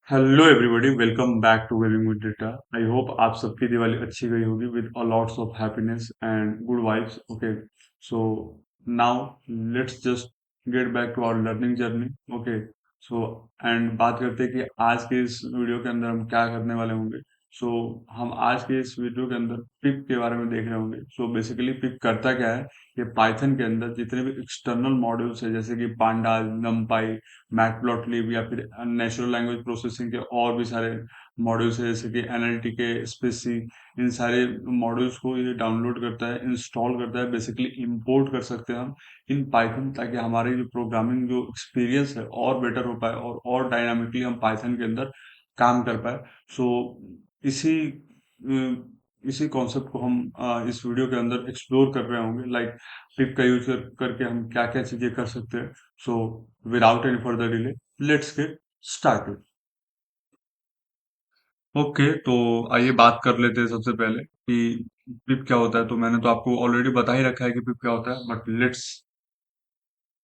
Hello everybody, welcome back to gaming with data. I hope आप सबकी दिवाली अच्छी गई होगी with a lots of happiness and good vibes. Okay, so now let's just get back to our learning journey. Okay, so and बात करते हैं कि आज के इस वीडियो के अंदर हम क्या करने वाले होंगे। सो हम आज के इस वीडियो के अंदर पिप के बारे में देख रहे होंगे। सो बेसिकली पिप करता क्या है, ये पाइथन के अंदर जितने भी एक्सटर्नल मॉड्यूल्स है जैसे कि पांडास, नमपाई, मैटप्लॉटलिब या फिर नेचुरल लैंग्वेज प्रोसेसिंग के और भी सारे मॉड्यूल्स है जैसे कि एनएलटी के स्पेसी, इन सारे मॉड्यूल्स को ये डाउनलोड करता है, इंस्टॉल करता है, बेसिकली इंपोर्ट कर सकते हैं हम इन पाइथन, ताकि हमारी जो प्रोग्रामिंग जो एक्सपीरियंस है और बेटर हो पाए और डायनामिकली हम पाइथन के अंदर काम कर पाए। सो इसी इसी कॉन्सेप्ट को हम इस वीडियो के अंदर एक्सप्लोर कर रहे होंगे, लाइक पिप का यूज करके हम क्या क्या चीजें कर सकते हैं। So without any further delay, let's get started. Okay, तो आइए बात कर लेते हैं सबसे पहले कि पिप क्या होता है। तो मैंने तो आपको ऑलरेडी बता ही रखा है कि पिप क्या होता है, बट लेट्स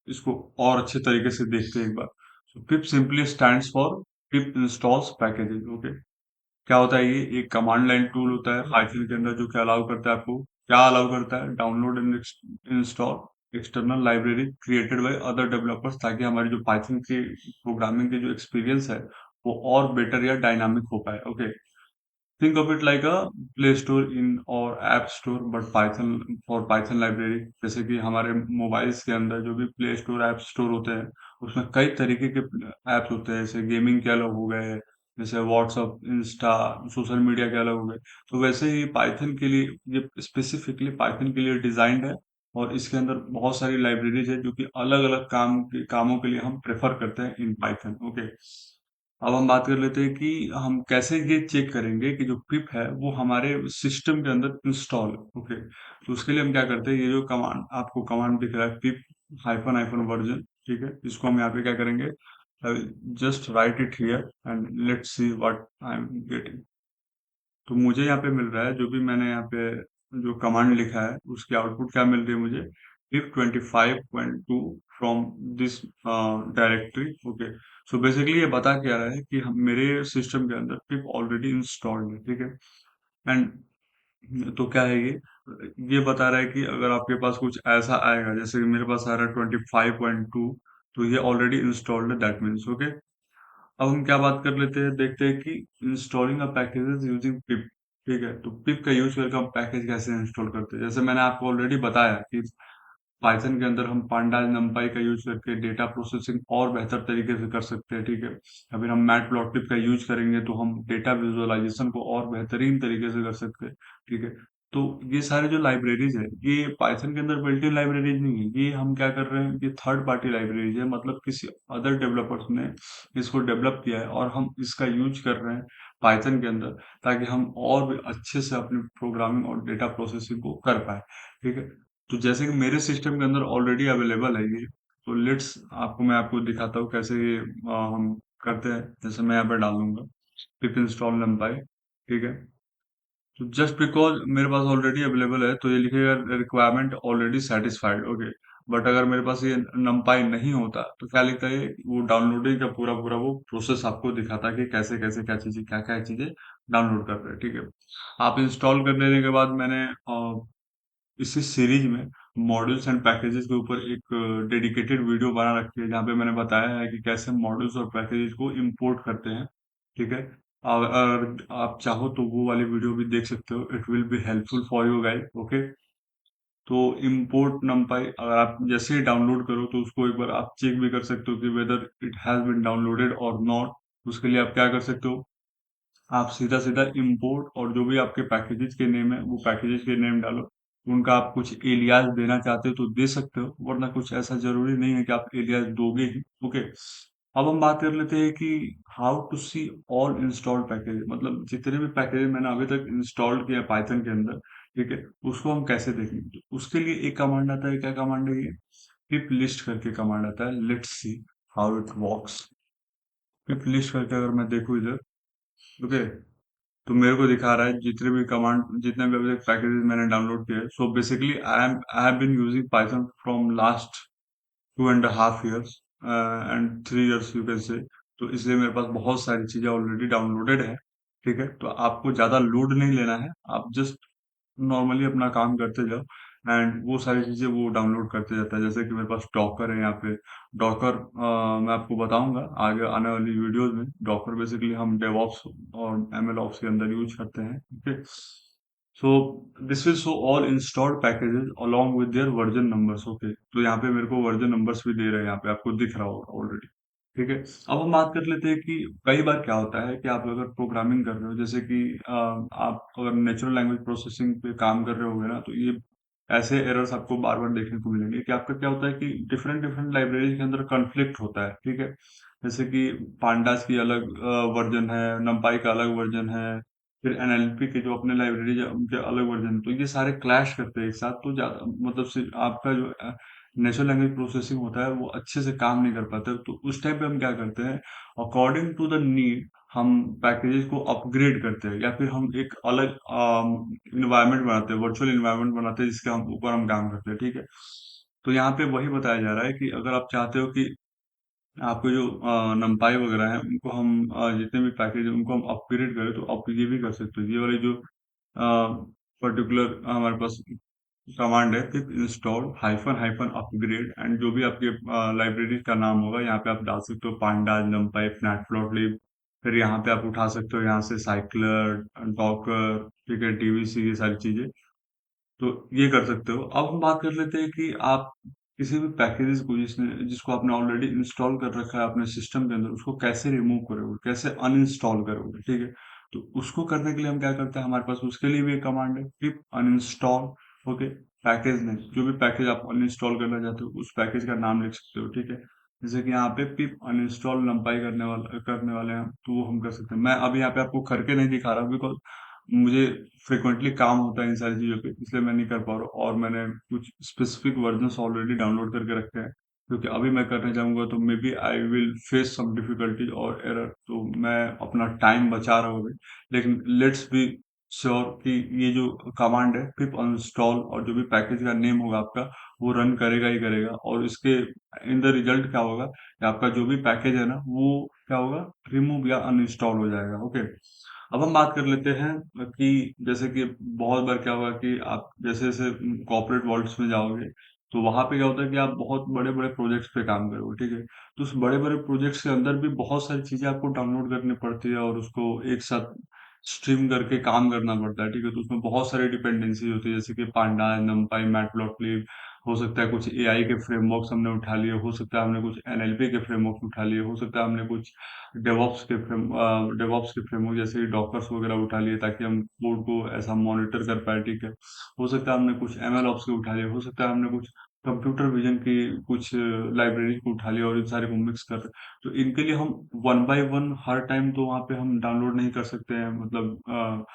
इसको और अच्छे तरीके से देखते हैं एक बार। So pip simply stands for pip installs packages. Okay, क्या होता है, ये एक कमांड लाइन टूल होता है पाइथन के अंदर जो क्या अलाउ करता है, आपको क्या अलाउ करता है, download and install external library created by other developers, ताकि हमारी जो पाइथन की प्रोग्रामिंग की जो एक्सपीरियंस है वो और बेटर या डायनामिक हो पाए। Okay, think of it like a play store in or app store but python for python library। जैसे कि हमारे मोबाइल्स के अंदर जो भी प्ले स्टोर ऐप स्टोर होते हैं उसमें कई तरीके के ऐप्स होते हैं, जैसे गेमिंग के अलग हो गए, जैसे व्हाट्सअप, इंस्टा, सोशल मीडिया के अलग हो गए। तो वैसे ही पाइथन के लिए ये स्पेसिफिकली पाइथन के लिए डिजाइंड है, और इसके अंदर बहुत सारी लाइब्रेरीज है जो कि अलग अलग कामों के लिए हम प्रेफर करते हैं इन पाइथन। ओके, अब हम बात कर लेते हैं कि हम कैसे ये चेक करेंगे कि जो पिप है वो हमारे सिस्टम के अंदर इंस्टॉल है। ओके, तो उसके लिए हम क्या करते हैं, ये जो कमांड आपको कमांड दिख रहा है, पिप हाइफन हाइफन वर्जन, ठीक है, इसको हम यहाँ पे क्या करेंगे, just right it here and let's see what I am getting. तो मुझे यहाँ पे मिल रहा है, जो भी मैंने यहाँ पे जो कमांड लिखा है उसकी आउटपुट क्या मिल रही है मुझे, pip 25.2 from this directory. Okay, so basically ये बता क्या रहा है कि हम मेरे सिस्टम के अंदर पिप ऑलरेडी इंस्टॉल्ड है, ठीक है। एंड तो क्या है ये बता रहा है कि अगर आपके पास कुछ ऐसा आएगा, जैसे कि मेरे पास आ रहा है 25.2, तो ये ऑलरेडी इंस्टॉल्ड है, दैट मीन्स। ओके, अब हम क्या बात कर लेते हैं, देखते हैं कि इंस्टॉलिंग अ पैकेजेस यूजिंग पिप। ठीक है, तो पिप का यूज करके हम पैकेज कैसे इंस्टॉल करते हैं, जैसे मैंने आपको ऑलरेडी बताया कि पाइथन के अंदर हम पांडास नंपाई का यूज करके डेटा प्रोसेसिंग और बेहतर तरीके से कर सकते हैं, ठीक है। या फिर हम मैटप्लॉटलिब का यूज करेंगे तो हम डेटा विजुअलाइजेशन को और बेहतरीन तरीके से कर सकते हैं, ठीक है। तो ये सारे जो लाइब्रेरीज है ये पाइथन के अंदर बिल्ट इन लाइब्रेरीज नहीं है, ये हम क्या कर रहे हैं, ये थर्ड पार्टी लाइब्रेरीज है, मतलब किसी अदर डेवलपर्स ने इसको डेवलप किया है और हम इसका यूज कर रहे हैं पाइथन के अंदर, ताकि हम और भी अच्छे से अपनी प्रोग्रामिंग और डेटा प्रोसेसिंग को कर पाए, ठीक है। तो जैसे कि मेरे सिस्टम के अंदर ऑलरेडी अवेलेबल है ये, तो लेट्स मैं आपको दिखाता हूँ कैसे ये हम करते हैं। जैसे मैं यहाँ पे डाल दूंगा पिप इंस्टॉल numpy, ठीक है। तो जस्ट बिकॉज मेरे पास ऑलरेडी अवेलेबल है तो ये लिखेगा requirement already satisfied. Okay, but अगर मेरे पास ये numpy नहीं होता तो क्या लिखता है, वो डाउनलोडिंग का पूरा पूरा वो प्रोसेस आपको दिखाता है कि कैसे कैसे क्या क्या चीजें डाउनलोड कर रहे हैं, ठीक है। आप इंस्टॉल कर लेने के बाद मैंने इसी सीरीज में मॉड्यूल्स एंड पैकेजेस के ऊपर एक डेडिकेटेड वीडियो बना रखी है, जहाँ पे मैंने बताया है कि कैसे मॉड्यूल्स और पैकेजेस को इंपोर्ट करते हैं, ठीक है। अगर आप चाहो तो वो वाली वीडियो भी देख सकते हो, it will be helpful for you guys. Okay, तो इम्पोर्ट नंपाई अगर आप जैसे ही डाउनलोड करो तो उसको एक बार आप चेक भी कर सकते हो कि whether it has been downloaded और नॉट। उसके लिए आप क्या कर सकते हो, आप सीधा सीधा इंपोर्ट और जो भी आपके पैकेजेस के नेम है वो पैकेजेस के नेम डालो, उनका आप कुछ एलियास देना चाहते हो तो दे सकते हो, वरना कुछ ऐसा जरूरी नहीं है कि आप एलियास दोगे ही। ओके, अब हम बात कर लेते हैं कि how to see all installed package, मतलब जितने भी पैकेज मैंने अभी तक इंस्टॉल्ड किया पाइथन के अंदर, ठीक है, उसको हम कैसे देखेंगे। तो उसके लिए एक कमांड आता है, क्या कमांड है ये, पिप लिस्ट करके कमांड आता है। Let's see how it works. Pip list करके अगर मैं देखूं इधर, ओके, तो मेरे को दिखा रहा है जितने भी अभी तक पैकेजेस मैंने डाउनलोड किए। So basically I have been using Python from last 2.5 years and 3 years you can say. तो इसलिए मेरे पास बहुत सारी चीजें ऑलरेडी डाउनलोडेड है। ठीक है, तो आपको ज्यादा लोड नहीं लेना है, आप जस्ट नॉर्मली अपना काम करते जाओ एंड वो सारी चीजें वो डाउनलोड करते जाता है। जैसे कि मेरे पास डॉकर है यहाँ पे। डॉकर मैं आपको बताऊंगा आगे आने वाली वीडियोस में। डॉकर बेसिकली हम डेवऑप्स और एमएल ऑप्स के अंदर यूज करते हैं। Okay, so this will show all installed packages along with their version numbers. Okay, तो यहाँ पे मेरे को वर्जन नंबर्स भी दे रहे हैं, यहाँ पे आपको दिख रहा होगा ऑलरेडी। ठीक है, अब हम बात कर लेते हैं कि कई बार क्या होता है कि आप अगर प्रोग्रामिंग कर रहे हो, जैसे कि आप अगर नेचुरल लैंग्वेज प्रोसेसिंग पे काम कर रहे होगे ना, तो ये ऐसे एरर्स आपको बार बार देखने को मिलेंगे कि आपका क्या होता है कि डिफरेंट डिफरेंट लाइब्रेरीज के अंदर कॉन्फ्लिक्ट होता है। ठीक है, जैसे कि पांडास की अलग वर्जन है, नंपाई का अलग वर्जन है, फिर एनएलपी के जो अपने लाइब्रेरी उनके अलग वर्जन, तो ये सारे क्लैश करते हैं एक साथ। तो ज्यादा मतलब से आपका जो नेचुरल लैंग्वेज प्रोसेसिंग होता है वो अच्छे से काम नहीं कर पाता। तो उस टाइम पे हम क्या करते हैं, अकॉर्डिंग टू द नीड हम पैकेजेस को अपग्रेड करते हैं, या फिर हम एक अलग इन्वायरमेंट बनाते हैं, वर्चुअल इन्वायरमेंट बनाते हैं जिसके हम ऊपर हम काम करते हैं। ठीक है, तो यहाँ पे वही बताया जा रहा है कि अगर आप चाहते हो कि आपके जो नंपाई वगैरह है उनको हम जितने भी पैकेज है उनको हम अपग्रेड करें, तो आप ये भी कर सकते हो। ये वाली जो पर्टिकुलर हमारे पास कमांड है, पिप install hyphen hyphen upgrade, and जो भी आपके लाइब्रेरी का नाम होगा यहाँ पे आप डाल सकते हो, पांडाज, नंपाई, मैटप्लॉटलिब। फिर यहाँ पे आप उठा सकते हो यहाँ से साइक्लर, डॉकर, ठीक है, डीवीसी, ये सारी चीजें तो ये कर सकते हो। अब हम बात कर लेते हैं कि आप किसी भी पैकेजेस को जिसको आपने ऑलरेडी इंस्टॉल कर रखा है अपने सिस्टम के अंदर, उसको कैसे रिमूव करोगे, कैसे अनइंस्टॉल करोगे। ठीक है, तो उसको करने के लिए हम क्या करते हैं, हमारे पास उसके लिए भी एक कमांड है, पिप अनइंस्टॉल। ओके, पैकेज नेम, जो भी पैकेज आप अनइंस्टॉल करना चाहते हो उस पैकेज का नाम लिख सकते हो। ठीक है, जैसे कि यहाँ पे पिप अनइंस्टॉल नंपाई करने वाले हैं, तो वो हम कर सकते हैं। मैं अभी यहाँ पे आपको करके नहीं दिखा रहा बिकॉज मुझे फ्रिक्वेंटली काम होता है इन सारी चीजों पे, इसलिए मैं नहीं कर पा रहा हूँ। और मैंने कुछ स्पेसिफिक वर्जन्स ऑलरेडी डाउनलोड करके रखे हैं, क्योंकि अभी मैं करने जाऊंगा तो maybe I will face some difficulties और एरर, तो मैं अपना टाइम बचा रहा हूँ अभी। लेकिन लेट्स बी श्योर कि ये जो कमांड है पिप अनस्टॉल, और जो भी पैकेज का नेम होगा आपका वो रन करेगा ही करेगा, और इसके इन द रिजल्ट क्या होगा कि आपका जो भी पैकेज है ना वो क्या होगा, रिमूव या अनइंस्टॉल हो जाएगा। ओके, अब हम बात कर लेते हैं कि जैसे कि बहुत बार क्या होगा कि आप जैसे जैसे कॉर्पोरेट वर्ल्ड्स में जाओगे, तो वहां पे क्या होता है कि आप बहुत बड़े बड़े प्रोजेक्ट्स पे काम करोगे। ठीक है, तो उस बड़े बड़े प्रोजेक्ट्स के अंदर भी बहुत सारी चीजें आपको डाउनलोड करनी पड़ती है और उसको एक साथ स्ट्रीम करके काम करना पड़ता है। ठीक है, तो उसमें बहुत सारी डिपेंडेंसी होती है, जैसे कि पांडा, नमपाई, मैटप्लॉटलिब, हो सकता है कुछ एआई के फ्रेमवर्क्स हमने उठा लिए, हो सकता है हमने कुछ एनएलपी के फ्रेमवर्क्स उठा लिए, हो सकता है हमने कुछ डेवॉप्स के फ्रेमवर्क जैसे डॉकर्स वगैरह उठा लिए ताकि हम कोड को ऐसा मॉनिटर कर पाए। ठीक है, हो सकता है हमने कुछ एमएल ऑप्स के उठा लिए, हो सकता है हमने कुछ कंप्यूटर विजन की कुछ लाइब्रेरी को उठा लिया और इन सारे को मिक्स कर रहे हैं। तो इनके लिए हम one by one her time तो वहां पे हम डाउनलोड नहीं कर सकते हैं, मतलब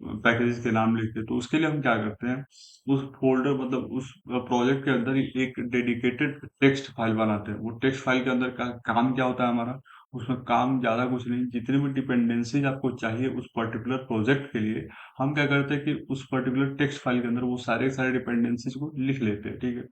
पैकेजेस के नाम लिख के। तो उसके लिए हम क्या करते हैं, उस फोल्डर मतलब उस प्रोजेक्ट के अंदर ही एक डेडिकेटेड टेक्स्ट फाइल बनाते हैं। वो टेक्स्ट फाइल के अंदर का काम क्या होता है हमारा, उसमें काम ज्यादा कुछ नहीं, जितनी भी डिपेंडेंसीज आपको चाहिए उस पर्टिकुलर प्रोजेक्ट के लिए, हम क्या करते हैं कि उस पर्टिकुलर टेक्स्ट फाइल के अंदर वो सारे सारे डिपेंडेंसीज को लिख लेते हैं। ठीक है,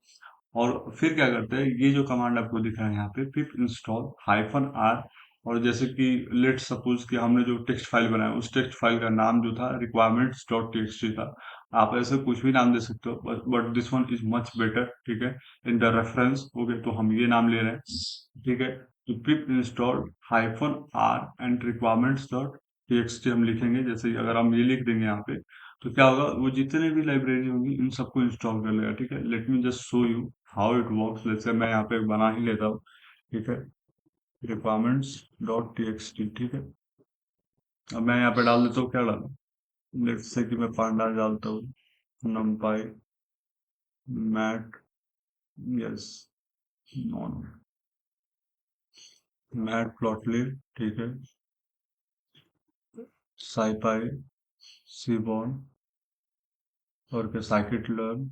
और फिर क्या करते हैं, ये जो कमांड आपको दिख रहा है यहाँ पे, पिप इंस्टॉल हाइफन आर, और जैसे कि लेट सपोज कि हमने जो टेक्स्ट फाइल बनाया उस टेक्स्ट फाइल का नाम जो था रिक्वायरमेंट्स डॉट टीएक्सटी था। आप ऐसे कुछ भी नाम दे सकते हो, but this one is much better. ठीक है, इन द रेफरेंस। ओके, तो हम ये नाम ले रहे हैं। ठीक है, तो pip install hyphen R and requirements dot TXT हम लिखेंगे। जैसे अगर हम ये लिख देंगे यहाँ पे, तो क्या होगा, वो जितने भी लाइब्रेरी होंगी इन सबको इंस्टॉल कर लेगा। ठीक है, let me just show you how it works. Let's say मैं यहाँ पे एक बना ही लेता हूँ। ठीक है, रिक्वायरमेंट्स डॉट टीएक्सटी। ठीक है, अब मैं यहाँ पे डाल देता हूँ, क्या डालूं, लेट्स से कि मैं पांडा डालता हूँ, नमपाई, मैट, यस, नॉन, मैट प्लॉटलिब, ठीक है, साइपाई, सीबॉन, और क्या, साइकिट लर्न,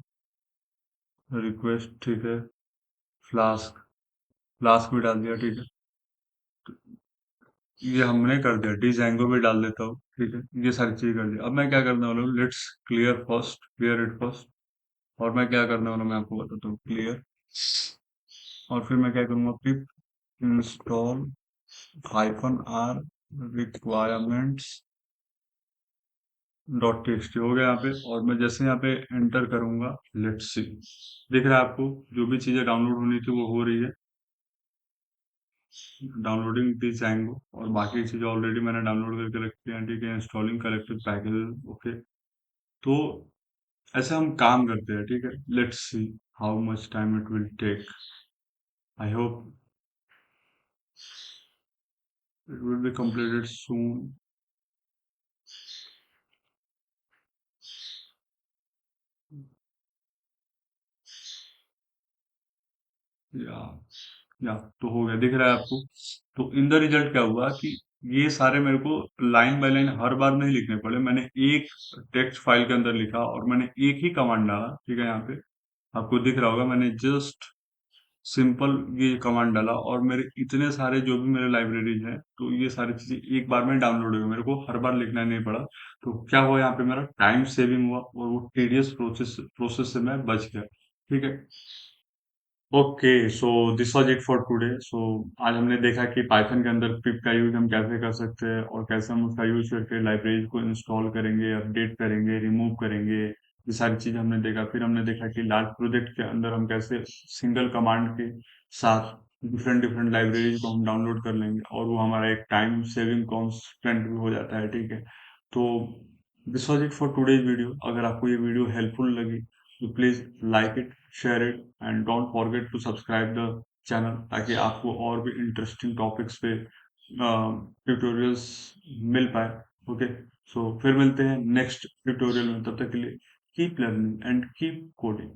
रिक्वेस्ट, ठीक है, फ्लास्क, फ्लास्क भी डाल दिया। ठीक है, ये हमने कर दिया, डिजेंगो भी डाल देता हूँ। ठीक है, ये सारी चीजें कर दी। अब मैं क्या करने वाला हूँ, लेट्स क्लियर इट फर्स्ट। और मैं क्या करने वाला हूँ मैं आपको बताता हूँ, क्लियर, और फिर मैं क्या करूंगा, पिप इंस्टॉल -r requirements .txt हो गया यहाँ पे, और मैं जैसे यहाँ पे एंटर करूंगा, लेट्स सी, दिख रहा है आपको जो भी चीजें डाउनलोड होनी थी वो हो रही है, डाउनलोडिंग दी Django, और बाकी चीजें ऑलरेडी मैंने डाउनलोड करके रखी हैं, ठीक है, इंस्टॉलिंग कलेक्टिव पैकेज, ओके। तो ऐसे हम काम करते हैं, ठीक है। Let's see how much time it will take. I hope it will be completed soon. या या तो हो गया, दिख रहा है आपको। तो इन द रिजल्ट क्या हुआ कि ये सारे मेरे को लाइन बाय लाइन हर बार नहीं लिखने पड़े, मैंने एक टेक्स्ट फाइल के अंदर लिखा और मैंने एक ही कमांड डाला, ठीक है। यहाँ पे आपको दिख रहा होगा, मैंने जस्ट सिंपल ये कमांड डाला और मेरे इतने सारे जो भी मेरे लाइब्रेरीज हैं, तो ये सारी चीजें एक बार में डाउनलोड हो गई, मेरे को हर बार लिखना नहीं पड़ा। तो क्या हुआ, यहाँ पे मेरा टाइम सेविंग हुआ और वो टीडियस प्रोसेस से मैं बच गया, ठीक है। Okay, so this was it for today. So आज हमने देखा कि पाइथन के अंदर पिप का यूज हम कैसे कर सकते हैं और कैसे हम उसका यूज करके लाइब्रेरी को इंस्टॉल करेंगे, अपडेट करेंगे, रिमूव करेंगे, ये सारी चीजें हमने देखा। फिर हमने देखा कि लार्ज प्रोजेक्ट के अंदर हम कैसे सिंगल कमांड के साथ डिफरेंट डिफरेंट लाइब्रेरीज को हम डाउनलोड कर लेंगे और वो हमारा एक टाइम सेविंग कॉन्स्टेंट भी हो जाता है, ठीक है। तो this was it for today's video. अगर आपको ये वीडियो हेल्पफुल लगी तो please like it, share it, and don't forget to subscribe the channel ताकि आपको और भी इंटरेस्टिंग टॉपिक्स पे ट्यूटोरियल्स मिल पाए। ओके, सो फिर मिलते हैं नेक्स्ट ट्यूटोरियल में, तब तक के लिए keep learning and keep coding.